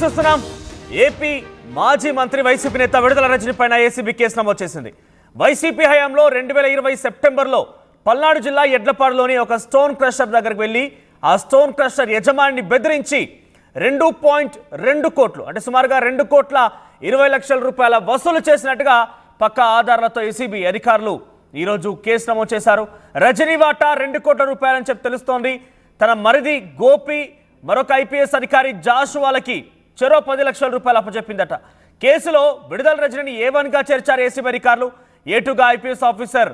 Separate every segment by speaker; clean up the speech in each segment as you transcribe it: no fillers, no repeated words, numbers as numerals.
Speaker 1: చూస్తున్నాం. ఏపీ మాజీ మంత్రి వైసీపీ నేత విడుదల రజని పైన ఏసీబీ కేసు నమోదు చేసింది. వైసీపీ హయాంలో 2020 సెప్టెంబర్లో పల్నాడు జిల్లా ఎడ్లపాడులోని ఒక స్టోన్ క్రషర్ దగ్గరకు వెళ్లి ఆ స్టోన్ క్రషర్ యజమానిని బెదిరించి 2.2 కోట్లు అంటే సుమారుగా 2,20,00,000 రూపాయల వసూలు చేసినట్టుగా పక్కా ఆధారాలతో ఏసీబీ అధికారులు ఈరోజు కేసు నమోదు చేశారు. రజనీ వాటా 2 కోట్ల రూపాయలని చెప్పి తెలుస్తోంది. తన మరిది గోపి మరొక ఐపీఎస్ అధికారి జాషువాలకి చెరో 10 లక్షల రూపాయలు అప్పచెప్పిందట. కేసులో విడుదల రజనిని A1గా చేర్చారు ఏసీబీ అధికారులు. A2గా ఐపీఎస్ ఆఫీసర్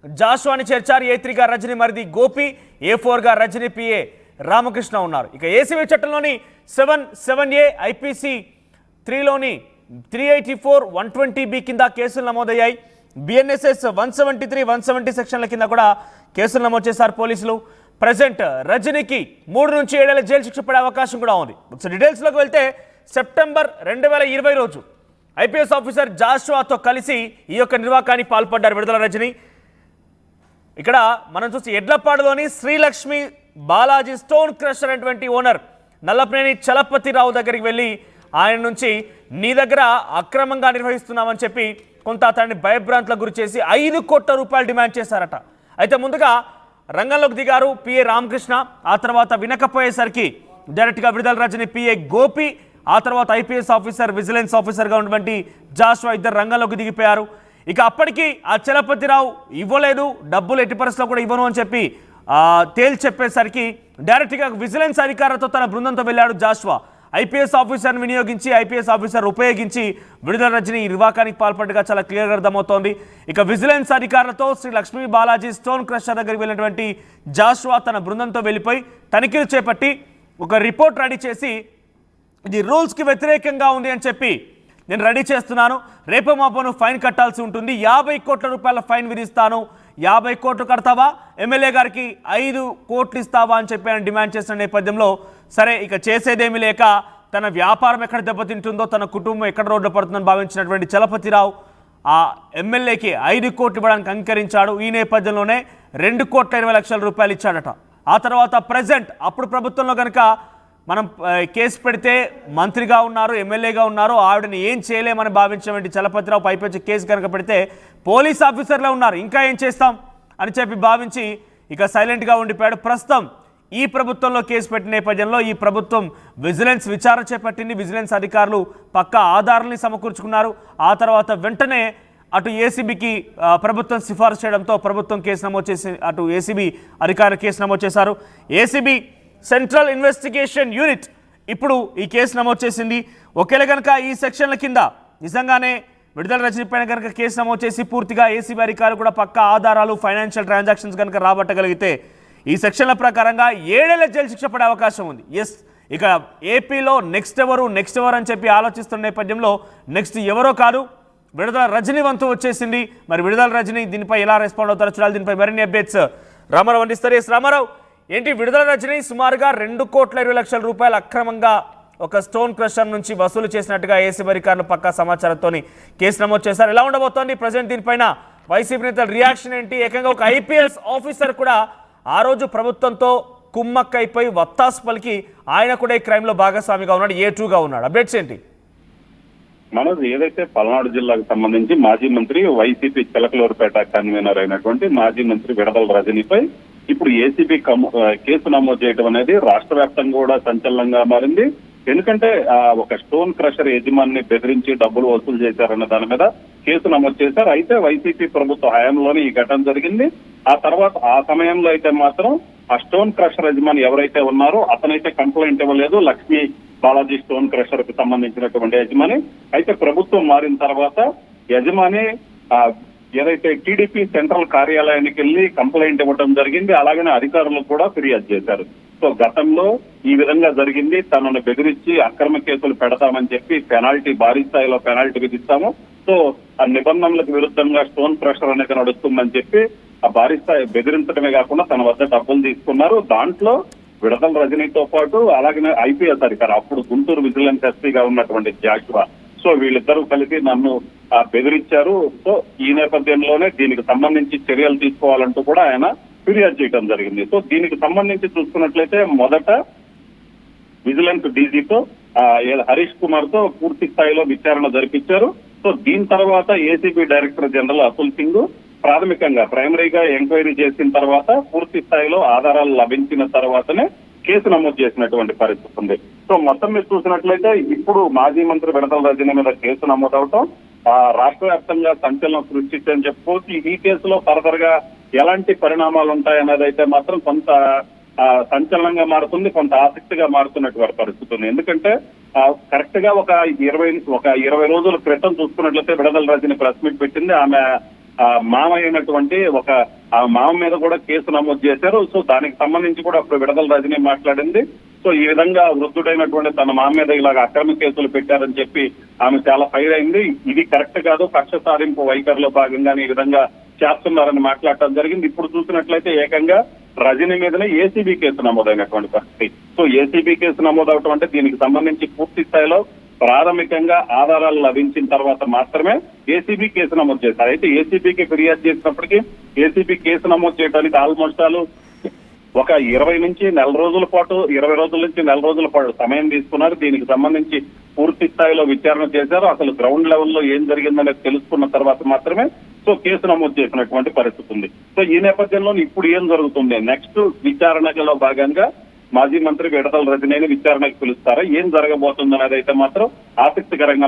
Speaker 1: జాషువాని చేర్చారు. A3గా రజని మరిది గోపి, A4గా రజని పిఏ రామకృష్ణ ఉన్నారు. ఇక ఏసీబీ చట్టంలోని 7A IPC 3లోని 384, 120B కింద కేసులు నమోదయ్యాయి. BNSS 173, 170 సెక్షన్ల కింద కూడా కేసులు నమోదు చేశారు పోలీసులు. ప్రజెంట్ రజనీకి 3 నుంచి 7 ఏళ్ల జైలు శిక్ష పడే అవకాశం కూడా ఉంది. డీటెయిల్స్లోకి వెళ్తే సెప్టెంబర్ 2020 రోజు ఐపీఎస్ ఆఫీసర్ జాషువాతో కలిసి ఈ యొక్క నిర్వాకానికి పాల్పడ్డారు విడుదల రజని. ఇక్కడ మనం చూసి ఎడ్లపాడులోని శ్రీలక్ష్మి బాలాజీ స్టోన్ క్రషర్ అనేటువంటి ఓనర్ నల్లపనేని చలపతిరావు దగ్గరికి వెళ్ళి ఆయన నుంచి నీ దగ్గర అక్రమంగా నిర్వహిస్తున్నామని చెప్పి కొంత అతన్ని భయభ్రాంతులకు గురి చేసి 5 కోట్ల రూపాయలు డిమాండ్ చేశారట. అయితే ముందుగా రంగంలోకి దిగారు పిఏ రామకృష్ణ. ఆ తర్వాత వినకపోయేసరికి డైరెక్ట్గా విడుదల రజని పిఏ గోపి, ఆ తర్వాత ఐపీఎస్ ఆఫీసర్ విజిలెన్స్ ఆఫీసర్గా ఉన్నటువంటి జాషువా ఇద్దరు రంగంలోకి దిగిపోయారు. ఇక అప్పటికి ఆ చలపతిరావు ఇవ్వలేదు, డబ్బులు ఎట్టి పరిస్థితుల్లో కూడా ఇవ్వను అని చెప్పి తేల్చి చెప్పేసరికి డైరెక్ట్గా విజిలెన్స్ అధికారులతో తన బృందంతో వెళ్ళాడు జాషువా. ఐపీఎస్ ఆఫీసర్ని వినియోగించి ఐపీఎస్ ఆఫీసర్ ఉపయోగించి విడుదల రజని నిర్వాకానికి పాల్పడగా చాలా క్లియర్గా అర్థమవుతోంది. ఇక విజిలెన్స్ అధికారులతో శ్రీ లక్ష్మీ బాలాజీ స్టోన్ క్రషర్ దగ్గరికి వెళ్ళినటువంటి జాషువా తన బృందంతో వెళ్ళిపోయి తనిఖీలు చేపట్టి ఒక రిపోర్ట్ రెడీ చేసి ఇది రూల్స్కి వ్యతిరేకంగా ఉంది అని చెప్పి నేను రెడీ చేస్తున్నాను, రేపు మాపను ఫైన్ కట్టాల్సి ఉంటుంది, 50 కోట్ల రూపాయల ఫైన్ విధిస్తాను, 50 కోట్లు కడతావా, ఎమ్మెల్యే గారికి 5 కోట్లు ఇస్తావా అని చెప్పి ఆయన డిమాండ్ చేసిన నేపథ్యంలో సరే ఇక చేసేదేమీ లేక తన వ్యాపారం ఎక్కడ దెబ్బతింటుందో, తన కుటుంబం ఎక్కడ రోడ్డు పడుతుందని భావించినటువంటి చలపతిరావు ఆ ఎమ్మెల్యేకి 5 కోట్లు ఇవ్వడానికి అంగీకరించాడు. ఈ నేపథ్యంలోనే 2,20,00,000 రూపాయలు ఇచ్చాడట. ఆ తర్వాత ప్రజెంట్ అప్పుడు ప్రభుత్వంలో కనుక మనం కేసు పెడితే మంత్రిగా ఉన్నారు, ఎమ్మెల్యేగా ఉన్నారు, ఆవిడని ఏం చేయలేమని భావించినటువంటి చలపతిరావు పైపెచ్చి కేసు కనుక పెడితే పోలీస్ ఆఫీసర్లే ఉన్నారు, ఇంకా ఏం చేస్తాం అని చెప్పి భావించి ఇక సైలెంట్గా ఉండిపోయాడు. ప్రస్తుతం ఈ ప్రభుత్వంలో కేసు పెట్టిన నేపథ్యంలో ఈ ప్రభుత్వం విజిలెన్స్ విచారణ చేపట్టింది. విజిలెన్స్ అధికారులు పక్కా ఆధారాలని సమకూర్చుకున్నారు. ఆ తర్వాత వెంటనే అటు ఏసీబీకి ప్రభుత్వం సిఫార్సు చేయడంతో ప్రభుత్వం కేసు నమోదు చేసి అటు ఏసీబీ అధికారులు కేసు నమోదు చేశారు. ఏసీబీ సెంట్రల్ ఇన్వెస్టిగేషన్ యూనిట్ ఇప్పుడు ఈ కేసు నమోదు చేసింది. ఒకేలా కనుక ఈ సెక్షన్ల కింద నిజంగానే విడుదల రజని పైన కనుక కేసు నమోదు చేసి పూర్తిగా ఏసీబీ అధికారులు కూడా పక్కా ఆధారాలు ఫైనాన్షియల్ ట్రాన్సాక్షన్స్ కనుక రాబట్టగలిగితే ఈ సెక్షన్ల ప్రకారంగా 7 ఏళ్ల జైలు శిక్ష పడే అవకాశం ఉంది. ఇక ఏపీలో నెక్స్ట్ ఎవరు అని చెప్పి ఆలోచిస్తున్న నేపథ్యంలో నెక్స్ట్ ఎవరో కాదు విడుదల రజని వంతు వచ్చేసింది. మరి విడుదల రజని దీనిపై ఎలా రెస్పాండ్ అవుతారో చూడాలి. దీనిపై మరిన్ని అప్డేట్స్ రామారావు అందిస్తారు. రామారావు, ఏంటి విడుదల రజని సుమారుగా 2,20,00,000 రూపాయలు అక్రమంగా ఒక స్టోన్ క్రషర్ నుంచి వసూలు చేసినట్టుగా ఏసీబీ అధికారులు పక్కా సమాచారంతో కేసు నమోదు చేశారు. ఎలా ఉండబోతోంది ప్రజెంట్ దీనిపైన వైసీపీ నేతల రియాక్షన్ ఏంటి? ఏకంగా ఒక ఐపీఎస్ ఆఫీసర్ కూడా ఆ రోజు ప్రభుత్వంతో కుమ్మక్కైపోయి వత్తాసు పలికి ఆయన కూడా ఈ క్రైమ్ లో భాగస్వామిగా ఉన్నాడు, A2గా ఉన్నాడు. అప్డేట్స్ ఏంటి?
Speaker 2: మనోజ్, ఏదైతే పల్నాడు జిల్లాకు సంబంధించి మాజీ మంత్రి వైసీపీ చిలకలూరుపేట కన్వీనర్ అయినటువంటి మాజీ మంత్రి విడుదల రజనిపై ఇప్పుడు ఏసీబీ కేసు నమోదు చేయడం అనేది రాష్ట్ర వ్యాప్తంగా కూడా సంచలనంగా మారింది. ఎందుకంటే ఒక స్టోన్ క్రషర్ యజమాని బెదిరించి డబ్బులు వసూలు చేశారన్న దాని మీద కేసు నమోదు చేశారు. అయితే వైసీపీ ప్రభుత్వ హయాంలోనే ఈ ఘటన జరిగింది. ఆ తర్వాత ఆ సమయంలో అయితే మాత్రం ఆ స్టోన్ క్రషర్ యజమాని ఎవరైతే ఉన్నారో అతనైతే కంప్లైంట్ ఇవ్వలేదు, లక్ష్మీ బాలాజీ స్టోన్ క్రషర్ కి సంబంధించినటువంటి యజమాని. అయితే ప్రభుత్వం మారిన తర్వాత యజమాని ఏదైతే టీడీపీ సెంట్రల్ కార్యాలయానికి వెళ్లి కంప్లైంట్ ఇవ్వడం జరిగింది. అలాగనే అధికారులకు కూడా ఫిర్యాదు చేశారు. సో గతంలో ఈ విధంగా జరిగింది, తనను బెదిరించి అక్రమ కేసులు పెడతామని చెప్పి భారీ స్థాయిలో పెనాల్టీ విధిస్తాము, సో ఆ నిబంధనలకు విరుద్ధంగా స్టోన్ క్రషర్ అనేది నడుస్తుందని చెప్పి ఆ భారీ స్థాయి బెదిరించడమే కాకుండా తన వద్ద డబ్బులు తీసుకున్నారు. దాంట్లో విడుదల రజనీతో పాటు అలాగే ఐపీఎస్ అధికారి అప్పుడు గుంటూరు విజిలెన్స్ ఎస్పీగా ఉన్నటువంటి జాషువా, సో వీళ్ళిద్దరూ కలిసి నన్ను బెదిరించారు. సో ఈ నేపథ్యంలోనే దీనికి సంబంధించి చర్యలు తీసుకోవాలంటూ కూడా ఆయన ఫిర్యాదు చేయడం జరిగింది. సో దీనికి సంబంధించి చూసుకున్నట్లయితే మొదట విజిలెన్స్ డీజీతో హరీష్ కుమార్ తో పూర్తి స్థాయిలో విచారణ జరిపించారు. సో దీని తర్వాత ACB director general Atul Singh ప్రాథమికంగా ప్రైమరీగా ఎంక్వైరీ చేసిన తర్వాత పూర్తి స్థాయిలో ఆధారాలు లభించిన తర్వాతనే కేసు నమోదు చేసినటువంటి పరిస్థితి ఉంది. సో మొత్తం మీరు చూసినట్లయితే ఇప్పుడు మాజీ మంత్రి విడదల రజనీ మీద కేసు నమోదవటం రాష్ట్ర వ్యాప్తంగా సంచలనం సృష్టించని చెప్పుకోవచ్చు. ఈ కేసులో ఫర్దర్ గా ఎలాంటి పరిణామాలు ఉంటాయనేది అయితే మాత్రం కొంత సంచలనంగా మారుతుంది, కొంత ఆసక్తిగా మారుతున్నటువంటి పరిస్థితి ఉంది. ఎందుకంటే కరెక్ట్ గా ఒక 20 రోజుల క్రితం చూసుకున్నట్లయితే విడదల రజనీ ప్రెస్ మీట్ పెట్టింది. ఆమె మామ అయినటువంటి మామ మీద కూడా కేసు నమోదు చేశారు. సో దానికి సంబంధించి కూడా అప్పుడు విడదల రజనీ మాట్లాడింది. సో ఈ విధంగా వృద్ధుడైనటువంటి తన మామ మీద ఇలాగ అక్రమ కేసులు పెట్టారని చెప్పి ఆమె చాలా ఫైర్ అయింది. ఇది కరెక్ట్ కాదు, కక్ష సాధింపు వైఖరిలో భాగంగానే ఈ విధంగా చేస్తున్నారని మాట్లాడటం జరిగింది. ఇప్పుడు చూసినట్లయితే ఏకంగా రజనీ మీదనే ఏసీబీ కేసు నమోదైనటువంటి పరిస్థితి. సో ఏసీబీ కేసు నమోదవటం అంటే దీనికి సంబంధించి పూర్తి స్థాయిలో ప్రాథమికంగా ఆధారాలు లభించిన తర్వాత మాత్రమే ఏసీబీ కేసు నమోదు చేశారు. అయితే ఏసీబీకి ఫిర్యాదు చేసినప్పటికీ ఏసీబీ కేసు నమోదు చేయడానికి ఆల్మోస్ట్ ఒక 20 నుంచి నెల రోజుల పాటు 20 రోజుల నుంచి నెల రోజుల పాటు సమయం తీసుకున్నారు. దీనికి సంబంధించి పూర్తి స్థాయిలో విచారణ చేశారు. అసలు గ్రౌండ్ లెవెల్లో ఏం జరిగిందనేది తెలుసుకున్న తర్వాత మాత్రమే సో కేసు నమోదు చేసినటువంటి పరిస్థితి ఉంది. సో ఈ నేపథ్యంలో ఇప్పుడు ఏం జరుగుతుంది, నెక్స్ట్ విచారణలో భాగంగా మాజీ మంత్రి విడదల రజనీని విచారణకు పిలుస్తారా, ఏం జరగబోతుంది అనేది అయితే మాత్రం ఆసక్తికరంగా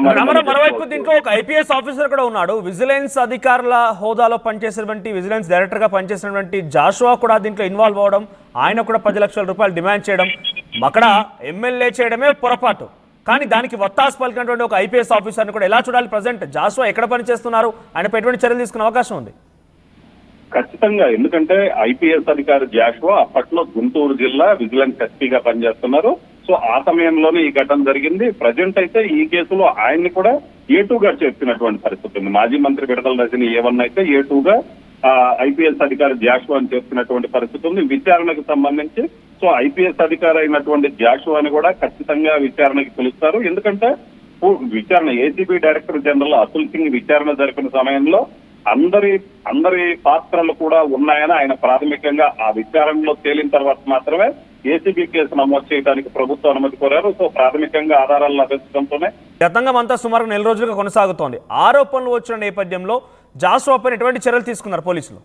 Speaker 1: మరోవైపు దీంట్లో ఒక ఐపీఎస్ ఆఫీసర్ కూడా ఉన్నాడు. విజిలెన్స్ అధికారుల హోదాలో పనిచేసినటువంటి విజిలెన్స్ డైరెక్టర్ గా పనిచేసినటువంటి జాషువా కూడా దీంట్లో ఇన్వాల్వ్ అవడం, ఆయన కూడా 10 లక్షల రూపాయలు డిమాండ్ చేయడం, అక్కడ ఎమ్మెల్యే చేయడమే పొరపాటు, కానీ దానికి వత్తాసు పలికినటువంటి ఒక ఐపీఎస్ ఆఫీసర్ని కూడా ఎలా చూడాలి? ప్రజెంట్ జాషువా ఎక్కడ పనిచేస్తున్నారు, ఆయనపై ఎటువంటి చర్యలు తీసుకునే అవకాశం ఉంది?
Speaker 2: ఖచ్చితంగా, ఎందుకంటే ఐపీఎస్ అధికారి జాషువా అప్పట్లో గుంటూరు జిల్లా విజిలెన్స్ ఎస్పీగా పనిచేస్తున్నారు. సో ఆ సమయంలోనే ఈ ఘటన జరిగింది. ప్రజెంట్ అయితే ఈ కేసులో ఆయన్ని కూడా A2గా చేర్చినటువంటి పరిస్థితి ఉంది. మాజీ మంత్రి విడదల రజనీ A1 అయితే A2గా ఐపీఎస్ అధికారి జాషువా అని చేస్తున్నటువంటి పరిస్థితి ఉంది. విచారణకు సంబంధించి సో ఐపీఎస్ అధికారి అయినటువంటి జాషువాని కూడా ఖచ్చితంగా విచారణకి పిలుస్తారు. ఎందుకంటే విచారణ ACB director general Atul Singh విచారణ జరిపిన సమయంలో అందరి పాత్రలు కూడా ఉన్నాయని ఆయన ప్రాథమికంగా ఆ విచారణలో తేలిన తర్వాత మాత్రమే ఏసీబీ కేసు నమోదు చేయడానికి ప్రభుత్వం అనుమతి కోరారు. సో ప్రాథమికంగా ఆధారాలు లభించడంతోనే
Speaker 1: గతంగం అంతా సుమారు నెల రోజులుగా కొనసాగుతోంది. ఆరోపణలు వచ్చిన నేపథ్యంలో జాషువా పైన ఎటువంటి చర్యలు తీసుకున్నారు పోలీసులు?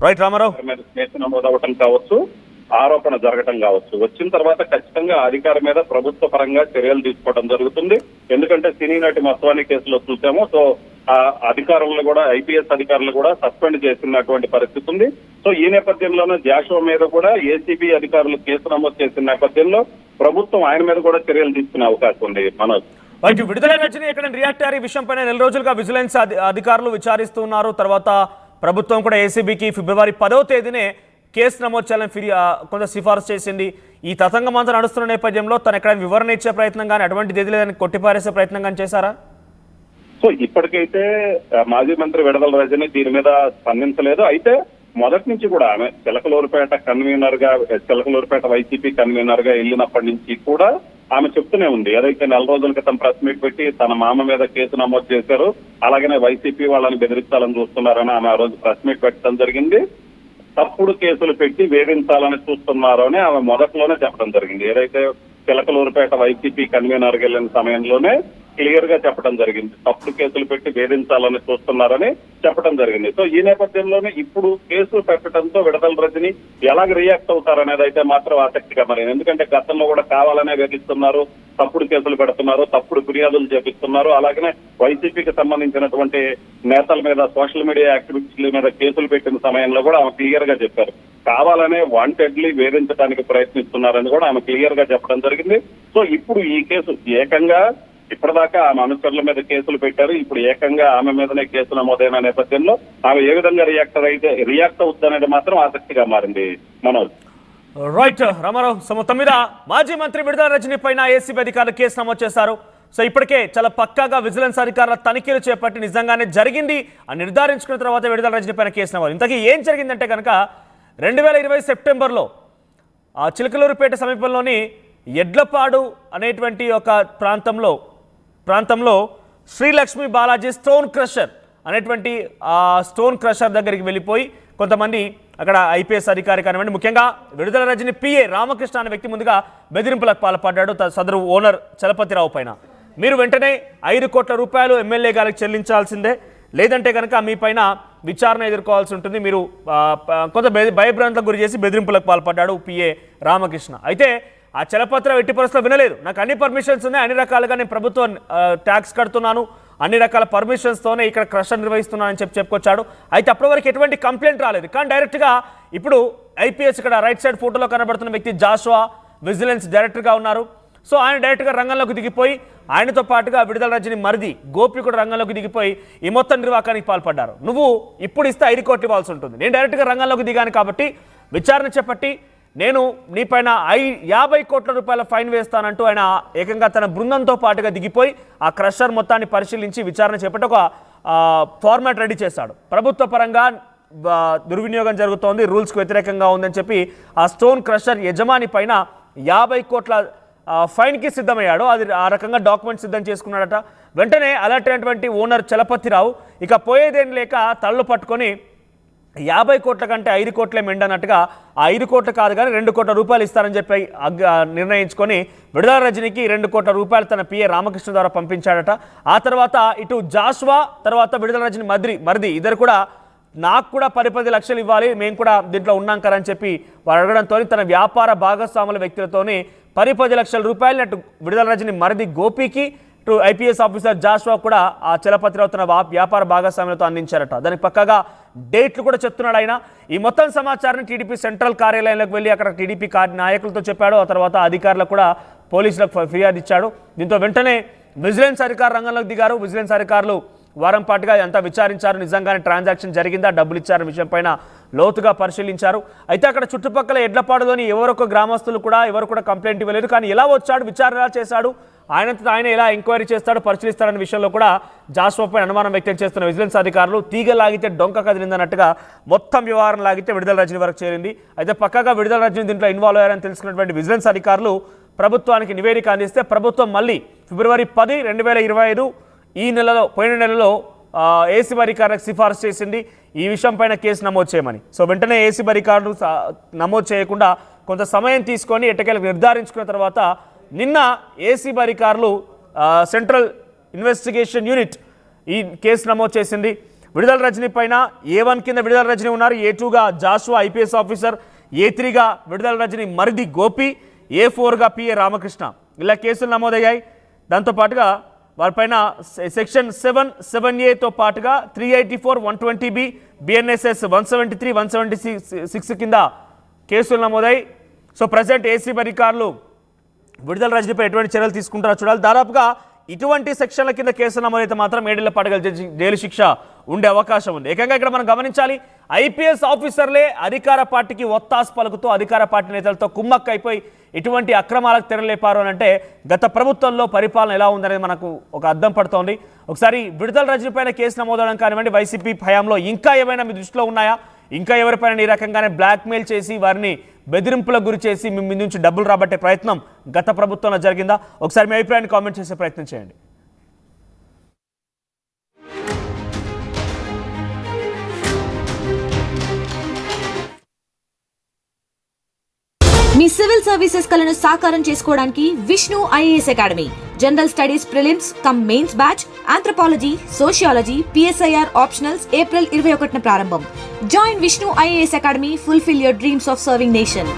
Speaker 1: రైట్ రామారావు,
Speaker 2: కేసు నమోదు అవ్వటం కావచ్చు, ఆరోపణ జరగటం కావచ్చు, వచ్చిన తర్వాత ఖచ్చితంగా అధికారి మీద ప్రభుత్వ పరంగా చర్యలు తీసుకోవడం జరుగుతుంది. ఎందుకంటే సినీ నటి మస్వాని కేసులో చూసాము. సో ఆ అధికారులను కూడా ఐపీఎస్ అధికారులు కూడా సస్పెండ్ చేసినటువంటి పరిస్థితి ఉంది. సో ఈ నేపథ్యంలోనే జాషువా మీద కూడా ఏసీబీ అధికారులు కేసు నమోదు చేసిన నేపథ్యంలో ప్రభుత్వం ఆయన మీద కూడా చర్యలు తీసుకునే అవకాశం ఉంది. మనోజ్,
Speaker 1: విడుదల రజనీ ఎక్కడ రియాక్ట్ అయ్యే విషయం పైన నెల రోజులుగా విజిలెన్స్ అధికారులు విచారిస్తున్నారు. తర్వాత ప్రభుత్వం కూడా ఏసీబీకి ఫిబ్రవరి 10వ తేదీనే కేసు నమోదు చేయాలని కొంత సిఫారసు చేసింది. ఈ తతంగమంతా నడుస్తున్న నేపథ్యంలో తను ఎక్కడైనా వివరణ ఇచ్చే ప్రయత్నం కానీ అటువంటి తేదీలేదని కొట్టిపారేసే ప్రయత్నం కానీ చేశారా?
Speaker 2: సో ఇప్పటికైతే మాజీ మంత్రి విడదల రజనీ దీని మీద స్పందించలేదు. అయితే మొదటి నుంచి కూడా ఆమె చిలకలూరుపేట వైసీపీ కన్వీనర్ గా వెళ్ళినప్పటి నుంచి కూడా ఆమె చెప్తూనే ఉంది. ఏదైతే నెల రోజుల క్రితం ప్రెస్ మీట్ పెట్టి తన మామ మీద కేసు నమోదు చేశారు, అలాగనే వైసీపీ వాళ్ళని బెదిరించాలని చూస్తున్నారని ఆమె ఆ రోజు ప్రెస్ మీట్ పెట్టడం జరిగింది. తప్పుడు కేసులు పెట్టి వేధించాలని చూస్తున్నారు అని ఆమె మొదట్లోనే చెప్పడం జరిగింది. ఏదైతే చిలకలూరుపేట వైసీపీ కన్వీనర్ గా వెళ్ళిన సమయంలోనే క్లియర్ గా చెప్పడం జరిగింది, తప్పుడు కేసులు పెట్టి వేధించాలని చూస్తున్నారని చెప్పడం జరిగింది. సో ఈ నేపథ్యంలోనే ఇప్పుడు కేసులు పెట్టడంతో విడదల రజనీ ఎలాగ రియాక్ట్ అవుతారనేది అయితే మాత్రం ఆసక్తిగా మరి. ఎందుకంటే గతంలో కూడా కావాలనే వేధిస్తున్నారు, తప్పుడు కేసులు పెడుతున్నారు, తప్పుడు ఫిర్యాదులు చేపిస్తున్నారు. అలాగనే వైసీపీకి సంబంధించినటువంటి నేతల మీద, సోషల్ మీడియా యాక్టివిస్టుల మీద కేసులు పెట్టిన సమయంలో కూడా ఆమె క్లియర్ గా చెప్పారు, కావాలనే వాంటెడ్లీ వేధించడానికి ప్రయత్నిస్తున్నారని కూడా ఆమె క్లియర్ గా చెప్పడం జరిగింది. సో ఇప్పుడు ఈ కేసు ఏకంగా ఇప్పటిదాకా ఆమె అనుచరుల మీద కేసులు పెట్టారు, ఇప్పుడు ఏకంగా ఆమె మీదనే కేసు నమోదైన నేపథ్యంలో ఆమె ఏ విధంగా రియాక్ట్ అవుతుంది అనేది మాత్రం ఆసక్తిగా మారింది. మనోజ్,
Speaker 1: రైట్ రామారావు, సో మొత్తం మీద మాజీ మంత్రి విడుదల రజనీ పైన ఏసీబీ అధికారులు కేసు నమోదు చేశారు. సో ఇప్పటికే చాలా పక్కాగా విజిలెన్స్ అధికారుల తనిఖీలు చేపట్టి నిజంగానే జరిగింది అని నిర్ధారించుకున్న తర్వాత విడుదల రజనీ పైన కేసు నమోదు. ఇంతకీ ఏం జరిగిందంటే కనుక 2020 సెప్టెంబర్లో చిలకలూరుపేట సమీపంలోని ఎడ్లపాడు అనేటువంటి ఒక ప్రాంతంలో శ్రీలక్ష్మి బాలాజీ స్టోన్ క్రషర్ అనేటువంటి స్టోన్ క్రషర్ దగ్గరికి వెళ్ళిపోయి కొంతమంది అక్కడ ఐపీఎస్ అధికారి కానివ్వండి, ముఖ్యంగా విడుదల రజని పిఏ రామకృష్ణ అనే వ్యక్తి ముందుగా బెదిరింపులకు పాల్పడ్డాడు సదరు ఓనర్ చలపతిరావు పైన. మీరు వెంటనే 5 కోట్ల రూపాయలు ఎమ్మెల్యే గారికి చెల్లించాల్సిందే, లేదంటే కనుక మీ పైన విచారణ ఎదుర్కోవాల్సి ఉంటుంది. మీరు కొంత భయభ్రాంతులకు గురి చేసి బెదిరింపులకు పాల్పడ్డాడు పిఏ రామకృష్ణ. అయితే ఆ చలపతిరావు ఎట్టి పరిస్థితుల్లో వినలేదు. నాకు అన్ని పర్మిషన్స్ ఉన్నాయి, అన్ని రకాలుగా నేను ప్రభుత్వం ట్యాక్స్ కడుతున్నాను, అన్ని రకాల పర్మిషన్స్తోనే ఇక్కడ క్రషర్ నిర్వహిస్తున్నానని చెప్పుకొచ్చాడు. అయితే అప్పటి వరకు ఎటువంటి కంప్లైంట్ రాలేదు. కానీ డైరెక్ట్గా ఇప్పుడు ఐపీఎస్ ఇక్కడ రైట్ సైడ్ ఫోటోలో కనబడుతున్న వ్యక్తి జాషువా విజిలెన్స్ డైరెక్టర్గా ఉన్నారు. సో ఆయన డైరెక్ట్గా రంగంలోకి దిగిపోయి ఆయనతో పాటుగా విడుదల రజని మరిది గోపి కూడా రంగంలోకి దిగిపోయి ఈ మొత్తం నిర్వాకానికి పాల్పడ్డారు. నువ్వు ఇప్పుడు ఇస్తే 5 కోట్లు ఇవ్వాల్సి ఉంటుంది, నేను డైరెక్ట్గా రంగంలోకి దిగాను కాబట్టి విచారణ చేపట్టి నేను నీపైన 50 కోట్ల రూపాయల ఫైన్ వేస్తానంటూ ఆయన ఏకంగా తన బృందంతో పాటుగా దిగిపోయి ఆ క్రషర్ మొత్తాన్ని పరిశీలించి విచారణ చేపట్టి ఒక ఫార్మాట్ రెడీ చేశాడు. ప్రభుత్వ పరంగా దుర్వినియోగం జరుగుతోంది, రూల్స్కి వ్యతిరేకంగా ఉందని చెప్పి ఆ స్టోన్ క్రషర్ యజమాని పైన 50 కోట్ల ఫైన్కి సిద్ధమయ్యాడు. అది ఆ రకంగా డాక్యుమెంట్ సిద్ధం చేసుకున్నాడట. వెంటనే అలర్ట్ అయినటువంటి ఓనర్ చలపతిరావు ఇక పోయేదేం లేక తళ్ళు పట్టుకొని 50 కోట్ల కంటే 5 కోట్లే మెండన్నట్టుగా ఆ 5 కోట్లు కాదు కానీ 2 కోట్ల రూపాయలు ఇస్తారని చెప్పి నిర్ణయించుకొని విడుదల రజనికి 2 కోట్ల రూపాయలు తన పిఏ రామకృష్ణ ద్వారా పంపించాడట. ఆ తర్వాత ఇటు జాషువా తర్వాత విడుదల రజని మరిది ఇద్దరు కూడా నాకు కూడా 10 లక్షలు ఇవ్వాలి, మేము కూడా దీంట్లో ఉన్నాం కదా అని చెప్పి వారు అడగడంతో తన వ్యాపార భాగస్వాముల వ్యక్తులతోని 10 లక్షల రూపాయలు అటు విడుదల రజని మరిది గోపికి టు ఐపీఎస్ ఆఫీసర్ జాషువా కూడా ఆ చలపతిరావు తన వ్యాపార భాగస్వామ్యంతో అందించారట. దానికి పక్కగా డేట్లు కూడా చెప్తున్నాడు ఆయన. ఈ మొత్తం సమాచారాన్ని టీడీపీ సెంట్రల్ కార్యాలయంలోకి వెళ్ళి అక్కడ టీడీపీ నాయకులతో చెప్పాడు. ఆ తర్వాత అధికారులకు కూడా పోలీసులకు ఫిర్యాదు ఇచ్చాడు. దీంతో వెంటనే విజిలెన్స్ అధికారులు రంగంలోకి దిగారు. విజిలెన్స్ అధికారులు వారం పాటుగా అంతా విచారించారు. నిజంగానే ట్రాన్సాక్షన్ జరిగిందా, డబ్బులు ఇచ్చారన్న విషయం పైన లోతుగా పరిశీలించారు. అయితే అక్కడ చుట్టుపక్కల ఎడ్లపాడులోని ఎవరొక గ్రామస్తులు కూడా ఎవరు కూడా కంప్లైంట్ ఇవ్వలేదు. కానీ ఎలా వచ్చాడు, విచారణ ఎలా చేశాడు, ఆయనంతా ఆయన ఎలా ఎంక్వైరీ చేస్తాడు, పరిశీలిస్తాడన్న విషయంలో కూడా జాషువాపై అనుమానం వ్యక్తం చేస్తున్న విజిలెన్స్ అధికారులు తీగ లాగితే డొంక కదిలిందన్నట్టుగా మొత్తం వ్యవహారం లాగితే విడుదల రజని వరకు చేరింది. అయితే పక్కగా విడుదల రజని దీంట్లో ఇన్వాల్వ్ అయ్యారని తెలుసుకున్నటువంటి విజిలెన్స్ అధికారులు ప్రభుత్వానికి నివేదిక అందిస్తే ప్రభుత్వం మళ్ళీ ఫిబ్రవరి 10, 2025 ఈ నెలలో పోయిన నెలలో ఏసీబీ అధికారులకు సిఫార్సు చేసింది ఈ విషయం పైన కేసు నమోదు చేయమని. సో వెంటనే ఏసీబీ అధికారులు నమోదు చేయకుండా కొంత సమయం తీసుకొని ఎట్టకేలకు నిర్ధారించుకున్న తర్వాత నిన్న ఏసీబీ అధికారులు సెంట్రల్ ఇన్వెస్టిగేషన్ యూనిట్ ఈ కేసు నమోదు చేసింది. విడుదల రజని పైన A1 కింద విడుదల రజని ఉన్నారు, A2గా జాషువా ఐపీఎస్ ఆఫీసర్, A3గా విడుదల రజని మరిది గోపి, A4గా పిఏ రామకృష్ణ ఇలా కేసులు నమోదయ్యాయి. దాంతోపాటుగా వారిపైన సెక్షన్ 7(7)(a)తో పాటుగా 384, 120B, BNSS 173, 176 కింద కేసులు నమోదాయి. సో ప్రజెంట్ ఏసీబీ అధికారులు విడుదల రజనిపై ఎటువంటి చర్యలు తీసుకుంటారో చూడాలి. దాదాపుగా ఇటువంటి సెక్షన్ల కింద కేసు నమోదైతే మాత్రం 7 ఏళ్ల పాటుగా జైలు శిక్ష ఉండే అవకాశం ఉంది. ఏకంగా ఇక్కడ మనం గమనించాలి, ఐపీఎస్ ఆఫీసర్లే అధికార పార్టీకి ఒత్తాసు పలుకుతూ అధికార పార్టీ నేతలతో కుమ్మక్కైపోయి ఇటువంటి అక్రమాలకు తెరలేపారు అని అంటే గత ప్రభుత్వంలో పరిపాలన ఎలా ఉందనేది మనకు ఒక అర్థం పడుతోంది. ఒకసారి విడుదల రజని పైన కేసు నమోదవడం కానివ్వండి, వైసీపీ హయాంలో ఇంకా ఏమైనా మీ దృష్టిలో ఉన్నాయా, ఇంకా ఎవరిపైన ఈ రకంగానే బ్లాక్మెయిల్ చేసి వారిని బెదిరింపులకు గురి చేసి మీ మీద నుంచి డబ్బులు రాబట్టే ప్రయత్నం గత ప్రభుత్వంలో జరిగిందా? ఒకసారి మీ అభిప్రాయాన్ని కామెంట్ చేసే ప్రయత్నం చేయండి.
Speaker 3: మీ సివిల్ సర్వీసెస్ కలను సాకారం చేసుకోవడానికి Vishnu IAS academy general studies prelims cum mains batch, anthropology, sociology, PSIR optionals April 21న ప్రారంభం. Join Vishnu IAS academy, fulfil your dreams of serving nation.